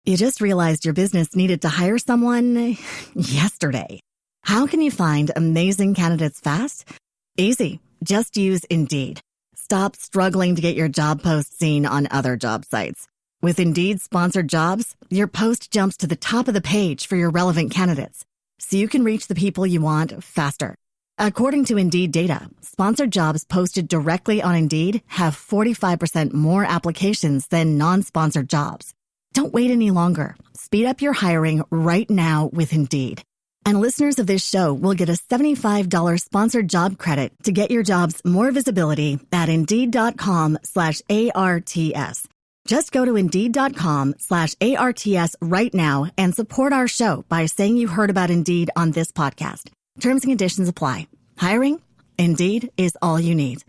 You just realized your business needed to hire someone yesterday. How can you find amazing candidates fast? Easy. Just use Indeed. Stop struggling to get your job post seen on other job sites. With Indeed sponsored jobs, your post jumps to the top of the page for your relevant candidates, so you can reach the people you want faster. According to Indeed data, sponsored jobs posted directly on Indeed have 45% more applications than non-sponsored jobs. Don't wait any longer. Speed up your hiring right now with Indeed. And listeners of this show will get a $75 sponsored job credit to get your jobs more visibility at Indeed.com/ARTS. Just go to Indeed.com/ARTS right now and support our show by saying you heard about Indeed on this podcast. Terms and conditions apply. Hiring? Indeed is all you need.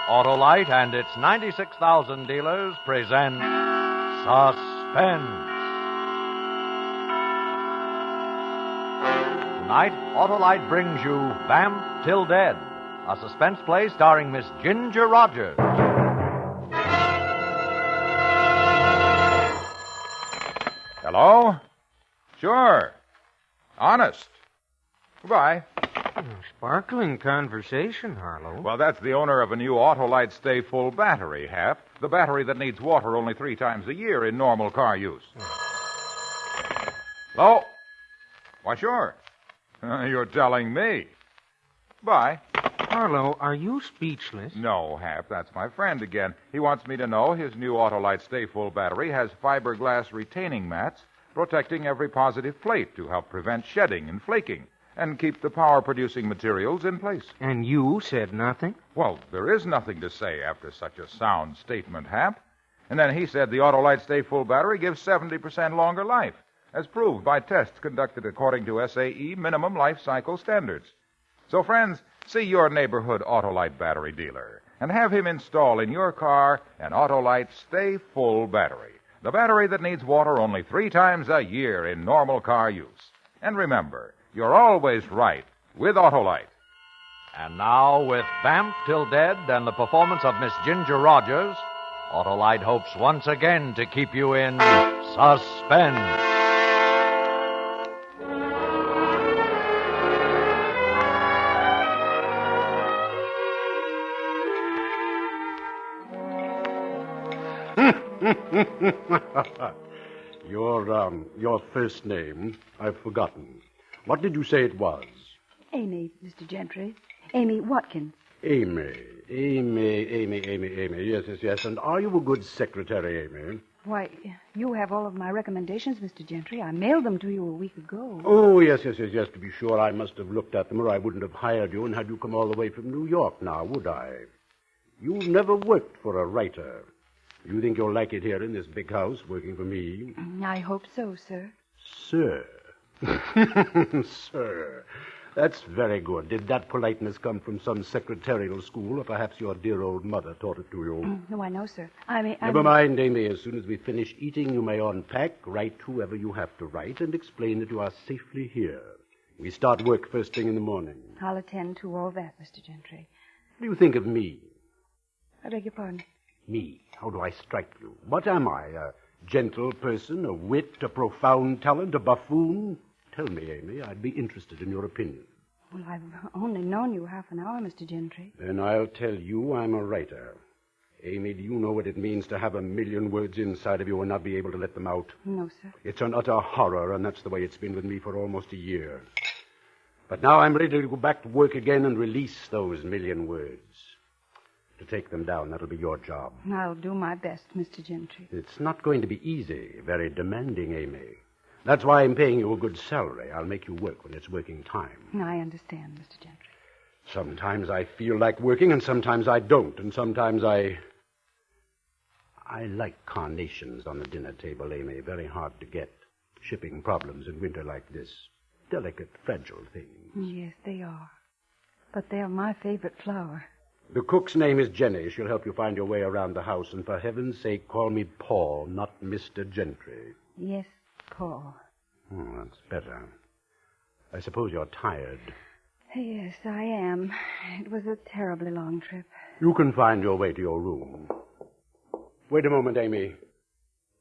Autolite and its 96,000 dealers present Suspense. Tonight, Autolite brings you Vamp Till Dead, a suspense play starring Miss Ginger Rogers. Hello? Sure. Honest. Goodbye. Sparkling conversation, Harlow. Well, that's the owner of a new Autolite Stay Full battery, Hap. The battery that needs water only 3 times a year in normal car use. Hello? Why, sure. You're telling me. Bye. Harlow, are you speechless? No, Hap, that's my friend again. He wants me to know his new Autolite Stay Full battery has fiberglass retaining mats protecting every positive plate to help prevent shedding and flaking and keep the power-producing materials in place. And you said nothing? Well, there is nothing to say after such a sound statement, Hap. And then he said the Autolite Stay Full battery gives 70% longer life, as proved by tests conducted according to SAE minimum life cycle standards. So, friends, see your neighborhood Autolite battery dealer and have him install in your car an Autolite Stay Full battery, the battery that needs water only 3 times a year in normal car use. And remember, you're always right with Autolite. And now, with Vamp Till Dead and the performance of Miss Ginger Rogers, Autolite hopes once again to keep you in suspense. Your first name, I've forgotten. What did you say it was? Amy, Mr. Gentry. Amy Watkins. Amy. Yes. And are you a good secretary, Amy? Why, you have all of my recommendations, Mr. Gentry. I mailed them to you a week ago. Oh, yes. To be sure, I must have looked at them, or I wouldn't have hired you and had you come all the way from New York now, would I? You've never worked for a writer. You think you'll like it here in this big house, working for me? I hope so, sir. Sir. Sir. That's very good. Did that politeness come from some secretarial school, or perhaps your dear old mother taught it to you? No, I know, sir. Never mind, Amy. As soon as we finish eating, you may unpack, write whoever you have to write, and explain that you are safely here. We start work first thing in the morning. I'll attend to all that, Mr. Gentry. What do you think of me? I beg your pardon? Me? How do I strike you? What am I? A gentle person, a wit, a profound talent, a buffoon? Tell me, Amy. I'd be interested in your opinion. Well, I've only known you half an hour, Mr. Gentry. Then I'll tell you I'm a writer. Amy, do you know what it means to have 1,000,000 words inside of you and not be able to let them out? No, sir. It's an utter horror, and that's the way it's been with me for almost a year. But now I'm ready to go back to work again and release those 1,000,000 words. To take them down, that'll be your job. I'll do my best, Mr. Gentry. It's not going to be easy, very demanding, Amy. That's why I'm paying you a good salary. I'll make you work when it's working time. I understand, Mr. Gentry. Sometimes I feel like working, and sometimes I don't, and sometimes I like carnations on the dinner table, Amy. Very hard to get. Shipping problems in winter like this. Delicate, fragile things. Yes, they are. But they're my favorite flower. The cook's name is Jenny. She'll help you find your way around the house. And for heaven's sake, call me Paul, not Mr. Gentry. Yes, Paul. Oh, that's better. I suppose you're tired. Yes, I am. It was a terribly long trip. You can find your way to your room. Wait a moment, Amy.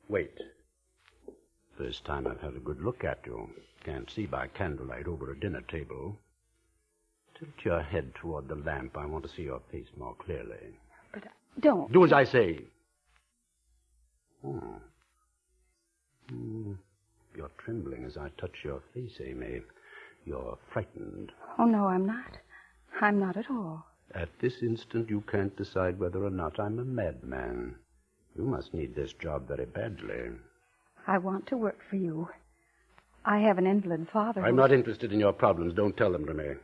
Wait. First time I've had a good look at you. Can't see by candlelight over a dinner table. Tilt your head toward the lamp. I want to see your face more clearly. But don't. Do as I say. You're trembling as I touch your face, Amy. You're frightened. Oh, no, I'm not. I'm not at all. At this instant, you can't decide whether or not I'm a madman. You must need this job very badly. I want to work for you. I have an invalid father. I'm not interested in your problems. Don't tell them to me.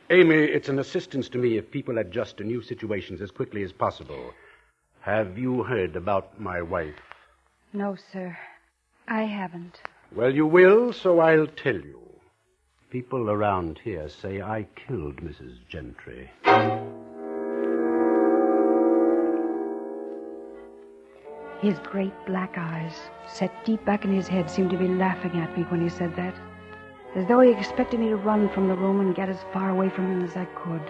Amy, it's an assistance to me if people adjust to new situations as quickly as possible. Have you heard about my wife? No, sir. I haven't. Well, you will, so I'll tell you. People around here say I killed Mrs. Gentry. His great black eyes, set deep back in his head, seemed to be laughing at me when he said that, as though he expected me to run from the room and get as far away from him as I could.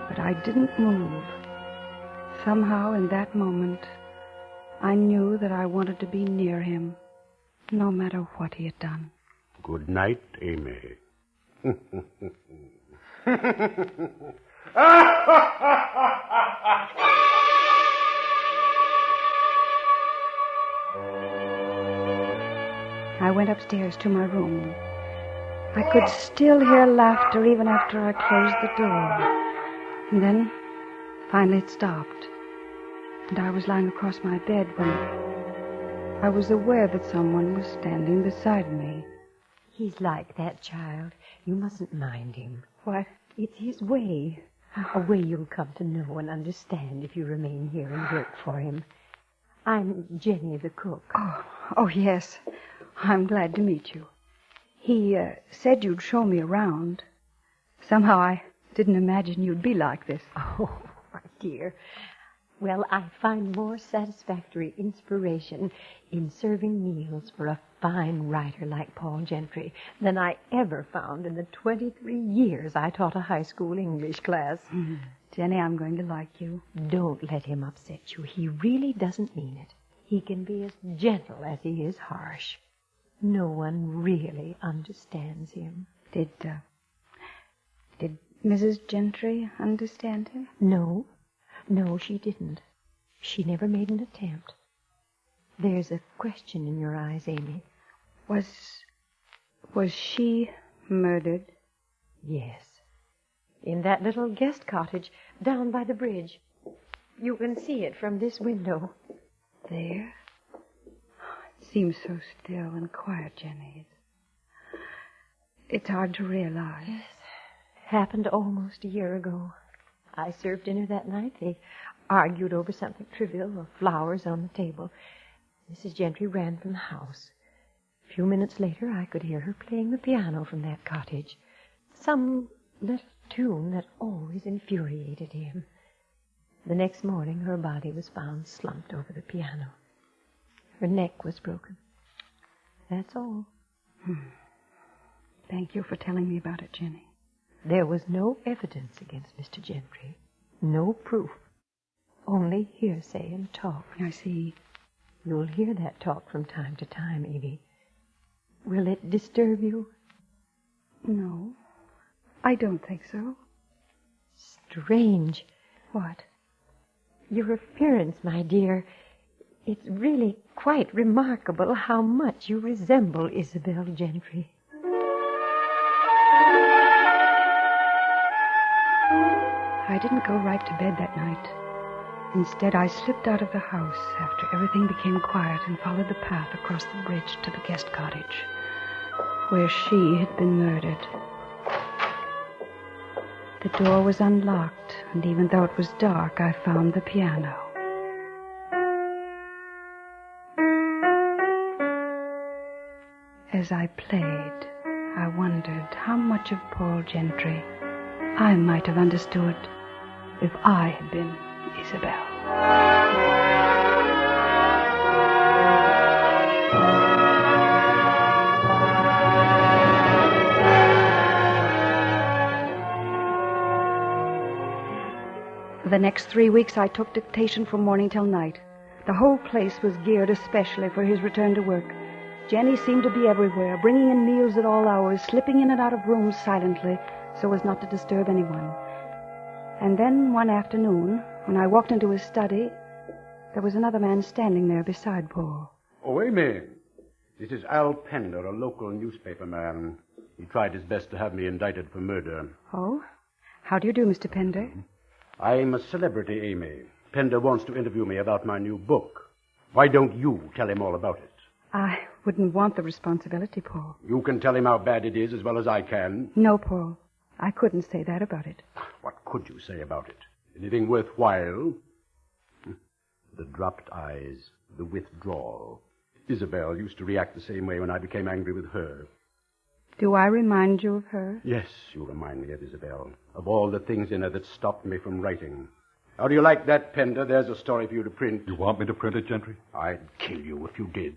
But I didn't move. Somehow, in that moment, I knew that I wanted to be near him, no matter what he had done. Good night, Amy. I went upstairs to my room. I could still hear laughter even after I closed the door. And then, finally it stopped. And I was lying across my bed when I was aware that someone was standing beside me. He's like that, child. You mustn't mind him. What? It's his way. A way you'll come to know and understand if you remain here and work for him. I'm Jenny, the cook. Oh, yes. I'm glad to meet you. He said you'd show me around. Somehow I didn't imagine you'd be like this. Oh, my dear. Well, I find more satisfactory inspiration in serving meals for a fine writer like Paul Gentry than I ever found in the 23 years I taught a high school English class. Jenny, I'm going to like you. Don't let him upset you. He really doesn't mean it. He can be as gentle as he is harsh. No one really understands him. Did Mrs. Gentry understand him? No, she didn't. She never made an attempt. There's a question in your eyes, Amy. Was she murdered? Yes. In that little guest cottage down by the bridge. You can see it from this window. There? It seems so still and quiet, Jenny. It's hard to realize. Yes. Happened almost a year ago. I served dinner that night. They argued over something trivial, or flowers on the table. Mrs. Gentry ran from the house. A few minutes later, I could hear her playing the piano from that cottage. Some little tune that always infuriated him. The next morning, her body was found slumped over the piano. Her neck was broken. That's all. Thank you for telling me about it, Jenny. There was no evidence against Mr. Gentry. No proof. Only hearsay and talk. I see. You'll hear that talk from time to time, Evie. Will it disturb you? No, I don't think so. Strange. What? Your appearance, my dear. It's really quite remarkable how much you resemble Isabel Gentry. I didn't go right to bed that night. Instead, I slipped out of the house after everything became quiet and followed the path across the bridge to the guest cottage, where she had been murdered. The door was unlocked, and even though it was dark, I found the piano. As I played, I wondered how much of Paul Gentry I might have understood if I had been Isabel. For the next 3 weeks, I took dictation from morning till night. The whole place was geared especially for his return to work. Jenny seemed to be everywhere, bringing in meals at all hours, slipping in and out of rooms silently so as not to disturb anyone. And then one afternoon, when I walked into his study, there was another man standing there beside Paul. Oh, Amy. This is Al Pender, a local newspaper man. He tried his best to have me indicted for murder. Oh? How do you do, Mr. Pender? I'm a celebrity, Amy. Pender wants to interview me about my new book. Why don't you tell him all about it? I wouldn't want the responsibility, Paul. You can tell him how bad it is as well as I can. No, Paul. I couldn't say that about it. What could you say about it? Anything worthwhile? The dropped eyes, the withdrawal. Isabel used to react the same way when I became angry with her. Do I remind you of her? Yes, you remind me of Isabel, of all the things in her that stopped me from writing. How do you like that, Pender? There's a story for you to print. You want me to print it, Gentry? I'd kill you if you did.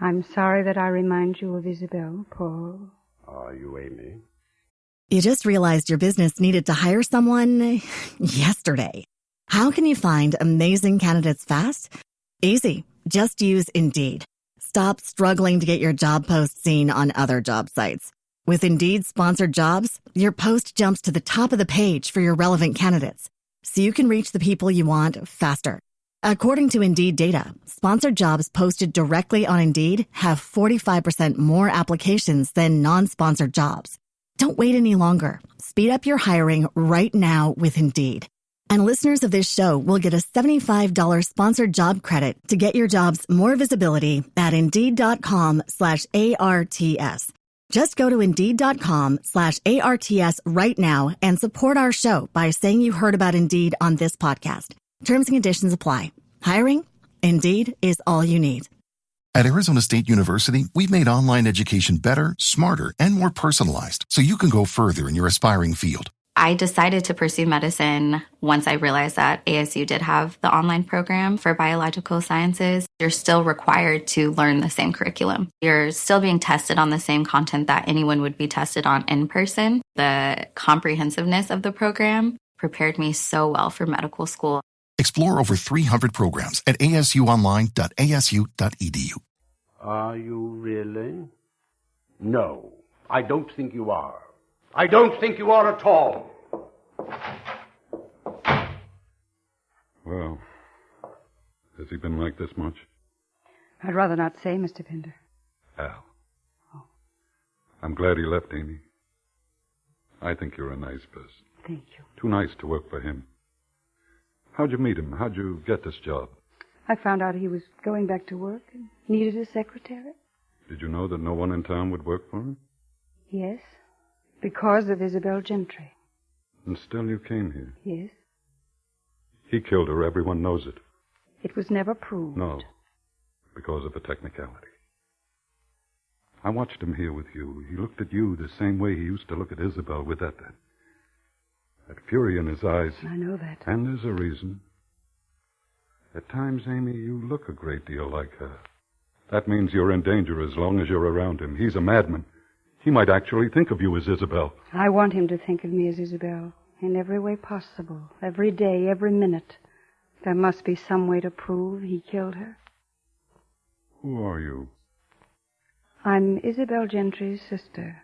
I'm sorry that I remind you of Isabel, Paul. Are you, Amy? You just realized your business needed to hire someone yesterday. How can you find amazing candidates fast? Easy. Just use Indeed. Stop struggling to get your job post seen on other job sites. With Indeed sponsored jobs, your post jumps to the top of the page for your relevant candidates, so you can reach the people you want faster. According to Indeed data, sponsored jobs posted directly on Indeed have 45% more applications than non-sponsored jobs. Don't wait any longer. Speed up your hiring right now with Indeed. And listeners of this show will get a $75 sponsored job credit to get your jobs more visibility at Indeed.com/ARTS. Just go to Indeed.com/ARTS right now and support our show by saying you heard about Indeed on this podcast. Terms and conditions apply. Hiring? Indeed is all you need. At Arizona State University, we've made online education better, smarter, and more personalized so you can go further in your aspiring field. I decided to pursue medicine once I realized that ASU did have the online program for biological sciences. You're still required to learn the same curriculum. You're still being tested on the same content that anyone would be tested on in person. The comprehensiveness of the program prepared me so well for medical school. Explore over 300 programs at asuonline.asu.edu. Are you really? No, I don't think you are. I don't think you are at all. Well, has he been like this much? I'd rather not say, Mr. Pender. Al. Oh. I'm glad he left, Amy. I think you're a nice person. Thank you. Too nice to work for him. How'd you meet him? How'd you get this job? I found out he was going back to work and needed a secretary. Did you know that no one in town would work for him? Yes, because of Isabel Gentry. And still you came here? Yes. He killed her. Everyone knows it. It was never proved. No, because of a technicality. I watched him here with you. He looked at you the same way he used to look at Isabel, with that fury in his eyes. I know that. And there's a reason. At times, Amy, you look a great deal like her. That means you're in danger as long as you're around him. He's a madman. He might actually think of you as Isabel. I want him to think of me as Isabel in every way possible, every day, every minute. There must be some way to prove he killed her. Who are you? I'm Isabel Gentry's sister.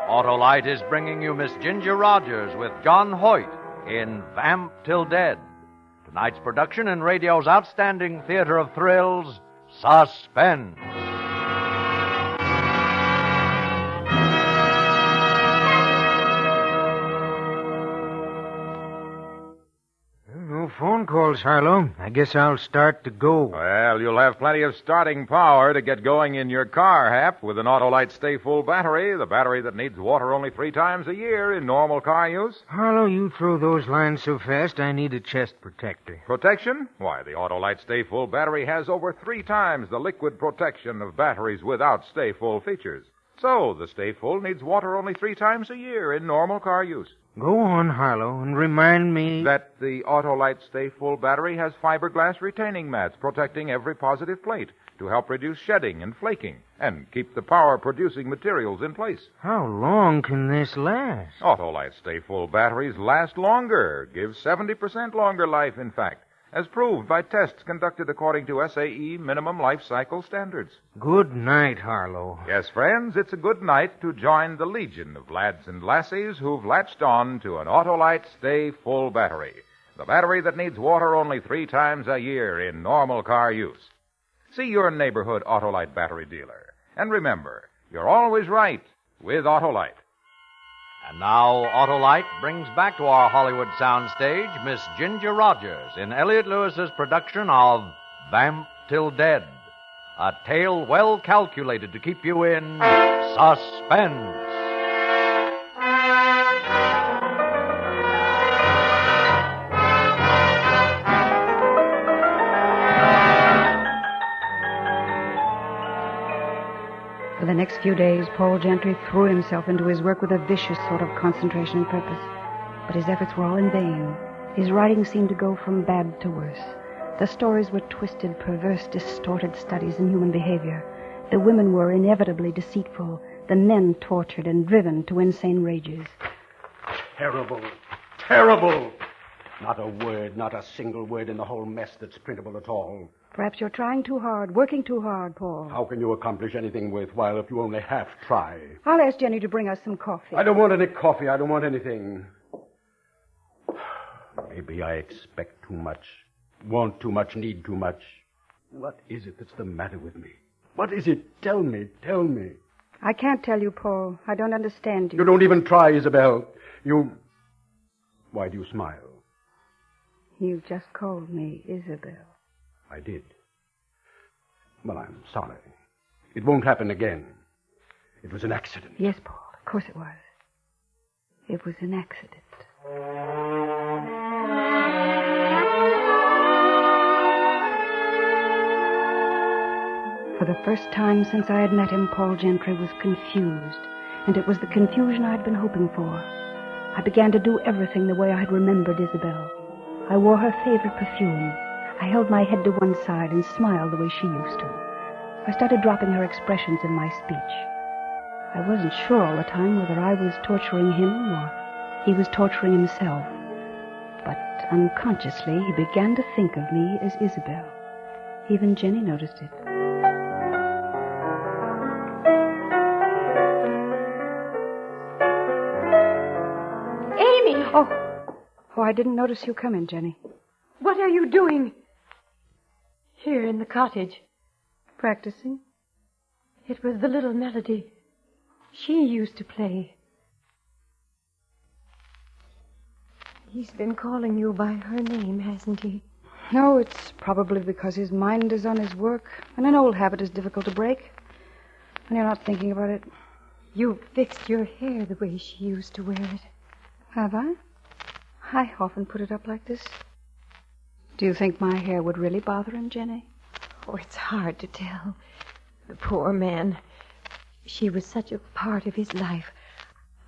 Autolite is bringing you Miss Ginger Rogers with John Hoyt in Vamp Till Dead. Tonight's production in radio's outstanding theater of thrills, Suspense. No phone calls, Harlow. I guess I'll start to go. Well, you'll have plenty of starting power to get going in your car, Hap, with an Autolite Stay Full battery, the battery that needs water only 3 times a year in normal car use. Harlow, you throw those lines so fast, I need a chest protector. Protection? Why, the Autolite Stay Full battery has over 3 times the liquid protection of batteries without Stay Full features. So, the Stay Full needs water only 3 times a year in normal car use. Go on, Harlow, and remind me... That the Autolite Stay Full battery has fiberglass retaining mats protecting every positive plate to help reduce shedding and flaking and keep the power-producing materials in place. How long can this last? Autolite Stay Full batteries last longer, give 70% longer life, in fact, as proved by tests conducted according to SAE minimum life cycle standards. Good night, Harlow. Yes, friends, it's a good night to join the legion of lads and lassies who've latched on to an Autolite Stay Full battery, the battery that needs water only 3 times a year in normal car use. See your neighborhood Autolite battery dealer. And remember, you're always right with Autolite. And now, Autolite brings back to our Hollywood soundstage Miss Ginger Rogers in Elliot Lewis's production of Vamp Till Dead, a tale well calculated to keep you in suspense. For the next few days, Paul Gentry threw himself into his work with a vicious sort of concentration and purpose. But his efforts were all in vain. His writing seemed to go from bad to worse. The stories were twisted, perverse, distorted studies in human behavior. The women were inevitably deceitful, the men tortured and driven to insane rages. Terrible. Terrible. Not a word, not a single word in the whole mess that's printable at all. Perhaps you're trying too hard, working too hard, Paul. How can you accomplish anything worthwhile if you only half try? I'll ask Jenny to bring us some coffee. I don't want any coffee. I don't want anything. Maybe I expect too much, want too much, need too much. What is it that's the matter with me? What is it? Tell me. I can't tell you, Paul. I don't understand you. You don't even try, Isabel. Why do you smile? You just called me Isabel. I did. Well, I'm sorry. It won't happen again. It was an accident. Yes, Paul, of course it was. It was an accident. For the first time since I had met him, Paul Gentry was confused, and it was the confusion I had been hoping for. I began to do everything the way I had remembered Isabel. I wore her favorite perfume. I held my head to one side and smiled the way she used to. I started dropping her expressions in my speech. I wasn't sure all the time whether I was torturing him or he was torturing himself. But unconsciously, he began to think of me as Isabel. Even Jenny noticed it. Amy! Oh, I didn't notice you come in, Jenny. What are you doing? Here in the cottage. Practicing? It was the little melody she used to play. He's been calling you by her name, hasn't he? No, it's probably because his mind is on his work, and an old habit is difficult to break. When you're not thinking about it. You fixed your hair the way she used to wear it. Have I? I often put it up like this. Do you think my hair would really bother him, Jenny? Oh, it's hard to tell. The poor man. She was such a part of his life.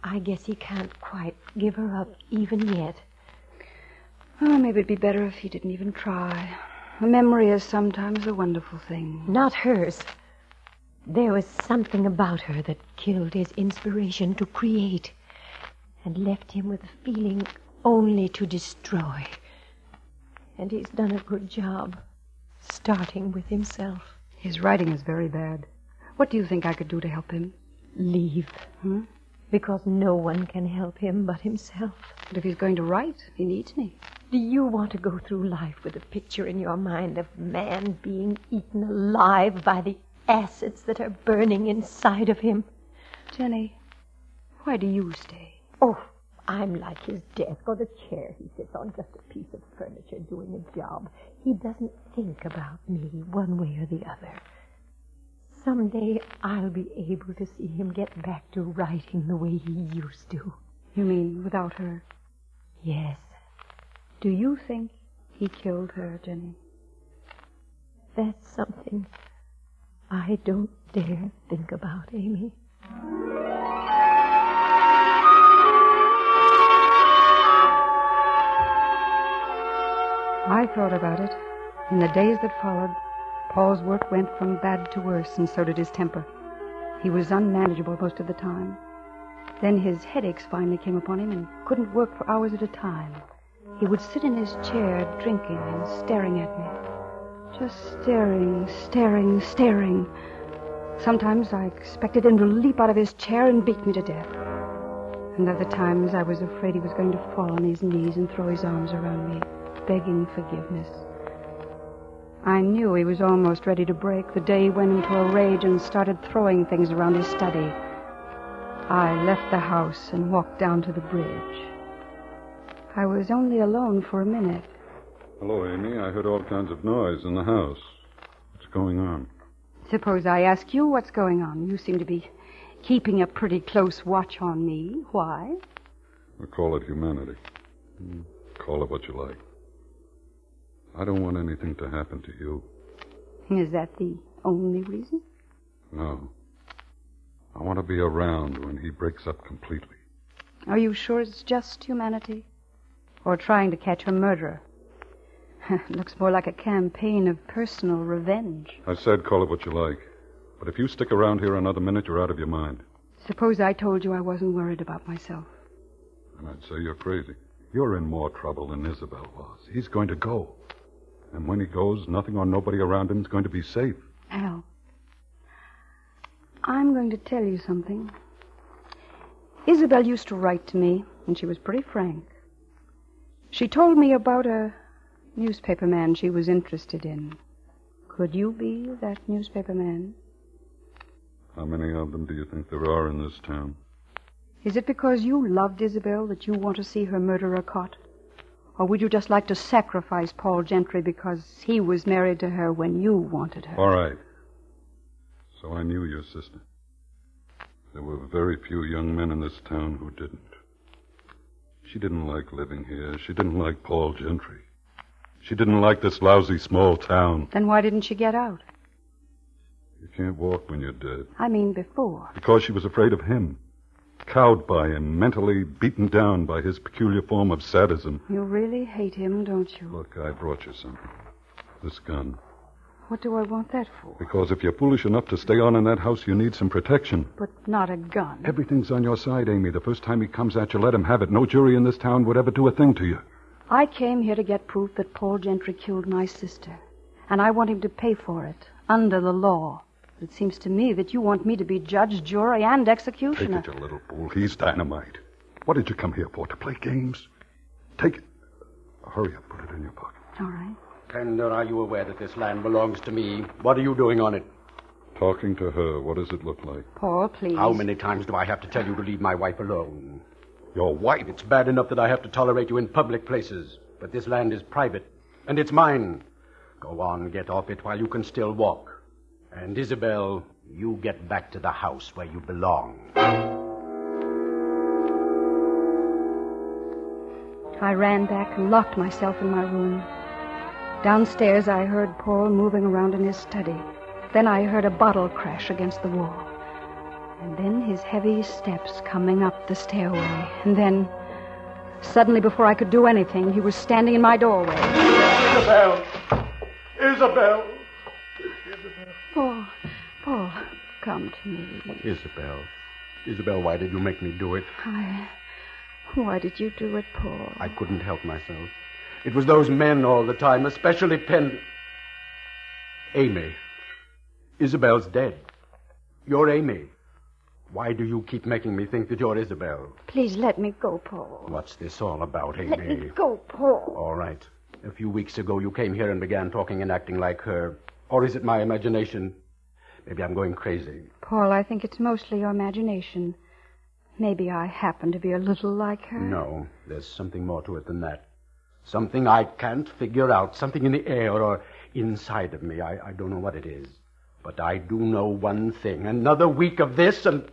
I guess he can't quite give her up even yet. Oh, maybe it'd be better if he didn't even try. A memory is sometimes a wonderful thing. Not hers. There was something about her that killed his inspiration to create and left him with a feeling only to destroy. And he's done a good job, starting with himself. His writing is very bad. What do you think I could do to help him? Leave. Because no one can help him but himself. But if he's going to write, he needs me. Do you want to go through life with a picture in your mind of man being eaten alive by the acids that are burning inside of him? Jenny, why do you stay? Oh, I'm like his desk or the chair he sits on, just a piece of furniture doing a job. He doesn't think about me one way or the other. Someday I'll be able to see him get back to writing the way he used to. You mean without her? Yes. Do you think he killed her, Jenny? That's something I don't dare think about, Amy. I thought about it. In the days that followed, Paul's work went from bad to worse, and so did his temper. He was unmanageable most of the time. Then his headaches finally came upon him and couldn't work for hours at a time. He would sit in his chair drinking and staring at me. Just staring, staring, staring. Sometimes I expected him to leap out of his chair and beat me to death. And other times I was afraid he was going to fall on his knees and throw his arms around me, begging forgiveness. I knew he was almost ready to break the day he went into a rage and started throwing things around his study. I left the house and walked down to the bridge. I was only alone for a minute. Hello, Amy. I heard all kinds of noise in the house. What's going on? Suppose I ask you what's going on. You seem to be keeping a pretty close watch on me. Why? I call it humanity. Call it what you like. I don't want anything to happen to you. Is that the only reason? No. I want to be around when he breaks up completely. Are you sure it's just humanity? Or trying to catch a murderer? Looks more like a campaign of personal revenge. I said call it what you like. But if you stick around here another minute, you're out of your mind. Suppose I told you I wasn't worried about myself. And I'd say you're crazy. You're in more trouble than Isabel was. He's going to go. And when he goes, nothing or nobody around him is going to be safe. Al, I'm going to tell you something. Isabel used to write to me, and she was pretty frank. She told me about a newspaper man she was interested in. Could you be that newspaper man? How many of them do you think there are in this town? Is it because you loved Isabel that you want to see her murderer caught? Or would you just like to sacrifice Paul Gentry because he was married to her when you wanted her? All right. So I knew your sister. There were very few young men in this town who didn't. She didn't like living here. She didn't like Paul Gentry. She didn't like this lousy small town. Then why didn't she get out? You can't walk when you're dead. I mean before. Because she was afraid of him. Cowed by him, mentally beaten down by his peculiar form of sadism. You really hate him, don't you? Look, I brought you something. This gun. What do I want that for? Because if you're foolish enough to stay on in that house, you need some protection. But not a gun. Everything's on your side, Amy. The first time he comes at you, let him have it. No jury in this town would ever do a thing to you. I came here to get proof that Paul Gentry killed my sister. And I want him to pay for it, under the law. It seems to me that you want me to be judge, jury, and executioner. Take it, you little fool. He's dynamite. What did you come here for? To play games? Take it. Hurry up. Put it in your pocket. All right. And are you aware that this land belongs to me? What are you doing on it? Talking to her. What does it look like? Paul, please. How many times do I have to tell you to leave my wife alone? Your wife? It's bad enough that I have to tolerate you in public places. But this land is private. And it's mine. Go on, get off it while you can still walk. And Isabel, you get back to the house where you belong. I ran back and locked myself in my room. Downstairs, I heard Paul moving around in his study. Then I heard a bottle crash against the wall. And then his heavy steps coming up the stairway. And then, suddenly, before I could do anything, he was standing in my doorway. Isabel! Isabel! Paul, come to me. Isabel, why did you make me do it? Why did you do it, Paul? I couldn't help myself. It was those men all the time, especially Amy. Isabel's dead. You're Amy. Why do you keep making me think that you're Isabel? Please let me go, Paul. What's this all about, Amy? Let me go, Paul. All right. A few weeks ago, you came here and began talking and acting like her. Or is it my imagination? Maybe I'm going crazy. Paul, I think it's mostly your imagination. Maybe I happen to be a little like her. No, there's something more to it than that. Something I can't figure out. Something in the air or inside of me. I don't know what it is. But I do know one thing. Another week of this and...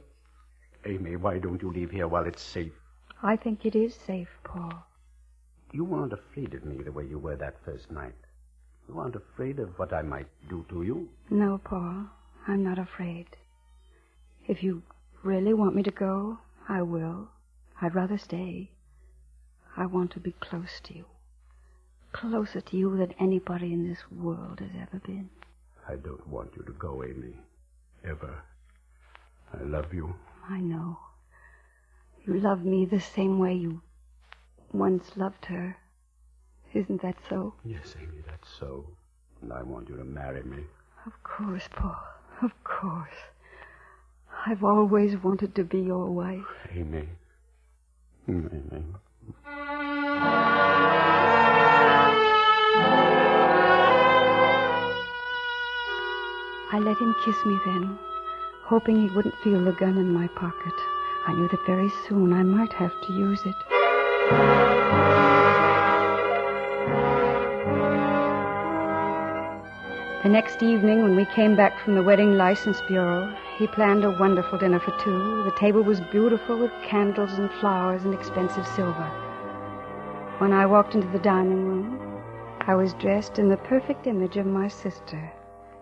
Amy, why don't you leave here while it's safe? I think it is safe, Paul. You weren't afraid of me the way you were that first night. You aren't afraid of what I might do to you? No, Paul. I'm not afraid. If you really want me to go, I will. I'd rather stay. I want to be close to you. Closer to you than anybody in this world has ever been. I don't want you to go, Amy. Ever. I love you. I know. You love me the same way you once loved her. Isn't that so? Yes, Amy, that's so. And I want you to marry me. Of course, Paul. Of course. I've always wanted to be your wife. Amy. Amy. I let him kiss me then, hoping he wouldn't feel the gun in my pocket. I knew that very soon I might have to use it. The next evening, when we came back from the wedding license bureau, he planned a wonderful dinner for two. The table was beautiful with candles and flowers and expensive silver. When I walked into the dining room, I was dressed in the perfect image of my sister,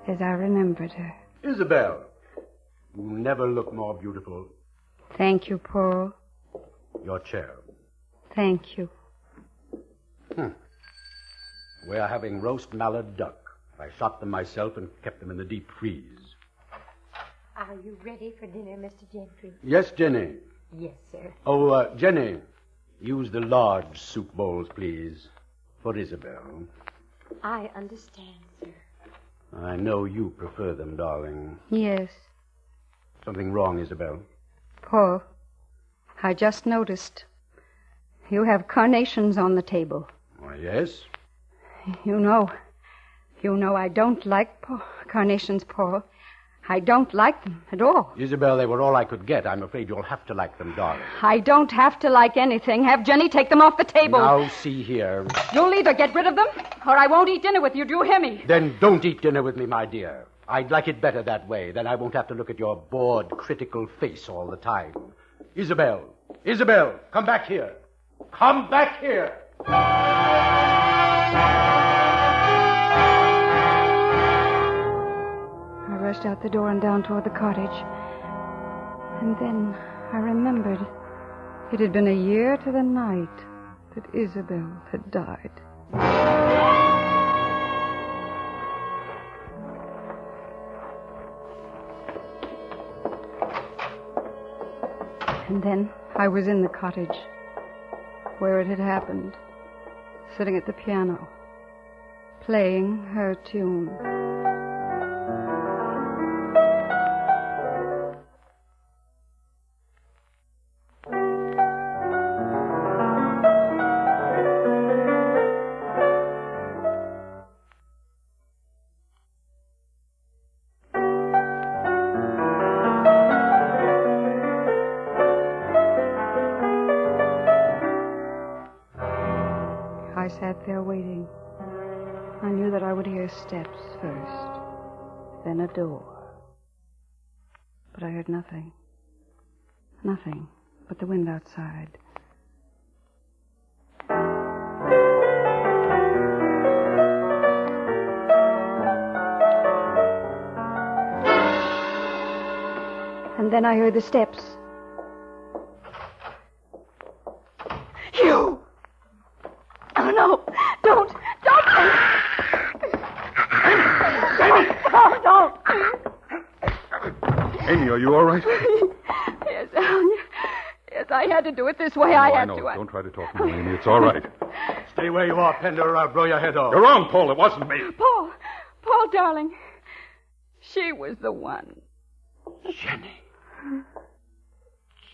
as I remembered her. Isabel, you never look more beautiful. Thank you, Paul. Your chair. Thank you. We are having roast mallard duck. I shot them myself and kept them in the deep freeze. Are you ready for dinner, Mr. Gentry? Yes, Jenny. Yes, sir. Oh, Jenny, use the large soup bowls, please, for Isabel. I understand, sir. I know you prefer them, darling. Yes. Something wrong, Isabel? Paul, I just noticed. You have carnations on the table. Why, yes. You know I don't like carnations, Paul. I don't like them at all. Isabel, they were all I could get. I'm afraid you'll have to like them, darling. I don't have to like anything. Have Jenny take them off the table. Now, see here. You'll either get rid of them, or I won't eat dinner with you. Do you hear me? Then don't eat dinner with me, my dear. I'd like it better that way. Then I won't have to look at your bored, critical face all the time. Isabel, come back here. Come back here. I rushed out the door and down toward the cottage. And then I remembered it had been a year to the night that Isabel had died. And then I was in the cottage, where it had happened, sitting at the piano, playing her tune. I sat there waiting. I knew that I would hear steps first, then a door. But I heard nothing. Nothing but the wind outside. And then I heard the steps. You! Oh, no. Don't. Oh, don't. Amy, are you all right? Yes, Alan. Yes, I had to do it this way. I had know. to. Don't try to talk to me, Amy. It's all right. Stay where you are, Pender, or I'll blow your head off. You're wrong, Paul. It wasn't me. Paul, darling. She was the one.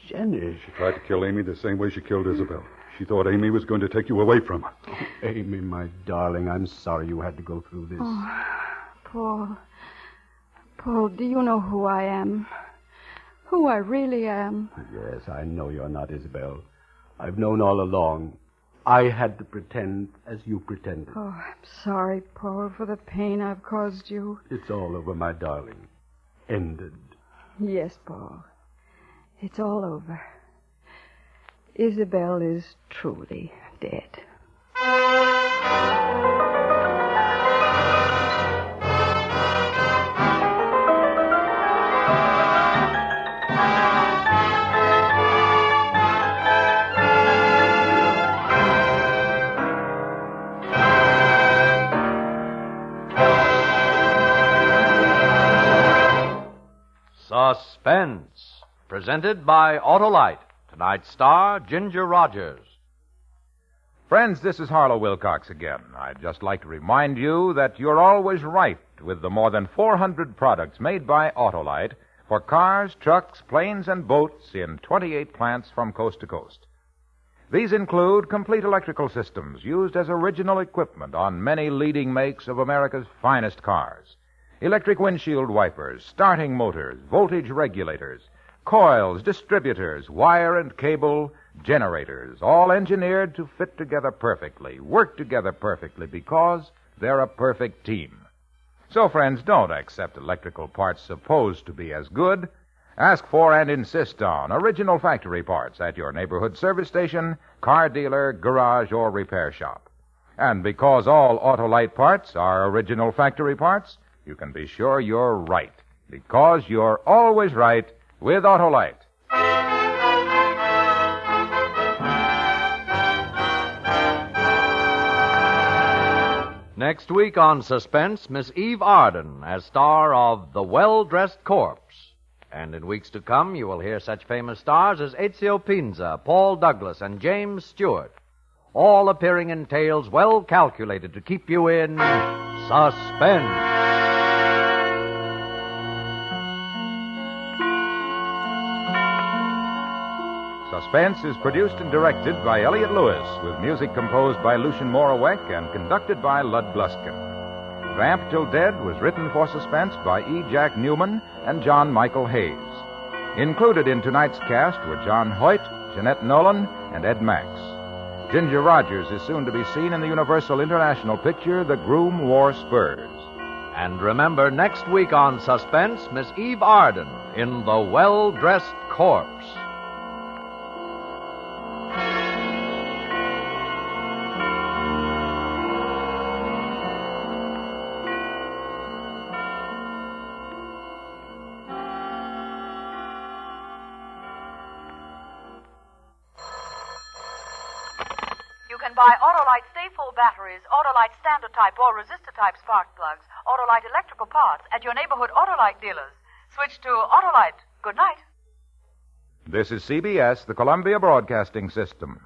Jenny. She tried to kill Amy the same way she killed Isabel. She thought Amy was going to take you away from her. Amy, my darling, I'm sorry you had to go through this. Oh, Paul, do you know who I am? Who I really am? Yes, I know you're not Isabel. I've known all along. I had to pretend as you pretended. Oh, I'm sorry, Paul, for the pain I've caused you. It's all over, my darling. Ended. Yes, Paul. It's all over. Isabel is truly dead. Suspense, presented by Autolite. Tonight's star, Ginger Rogers. Friends, this is Harlow Wilcox again. I'd just like to remind you that you're always right with the more than 400 products made by Autolite for cars, trucks, planes, and boats in 28 plants from coast to coast. These include complete electrical systems used as original equipment on many leading makes of America's finest cars. Electric windshield wipers, starting motors, voltage regulators, coils, distributors, wire and cable, generators, all engineered to fit together perfectly, work together perfectly, because they're a perfect team. So, friends, don't accept electrical parts supposed to be as good. Ask for and insist on original factory parts at your neighborhood service station, car dealer, garage, or repair shop. And because all Autolite parts are original factory parts, you can be sure you're right, because you're always right with Autolite. Next week on Suspense, Miss Eve Arden as star of The Well-Dressed Corpse. And in weeks to come, you will hear such famous stars as Ezio Pinza, Paul Douglas, and James Stewart, all appearing in tales well calculated to keep you in suspense. Suspense is produced and directed by Elliott Lewis, with music composed by Lucien Morawek and conducted by Lud Gluskin. Vamp Till Dead was written for Suspense by E. Jack Newman and John Michael Hayes. Included in tonight's cast were John Hoyt, Jeanette Nolan, and Ed Max. Ginger Rogers is soon to be seen in the Universal International picture The Groom Wore Spurs. And remember, next week on Suspense, Miss Eve Arden in The Well-Dressed Corpse. Buy Autolite Stay-Full batteries, Autolite Standard Type or Resistor Type spark plugs, Autolite electrical parts at your neighborhood Autolite dealers. Switch to Autolite. Good night. This is CBS, the Columbia Broadcasting System.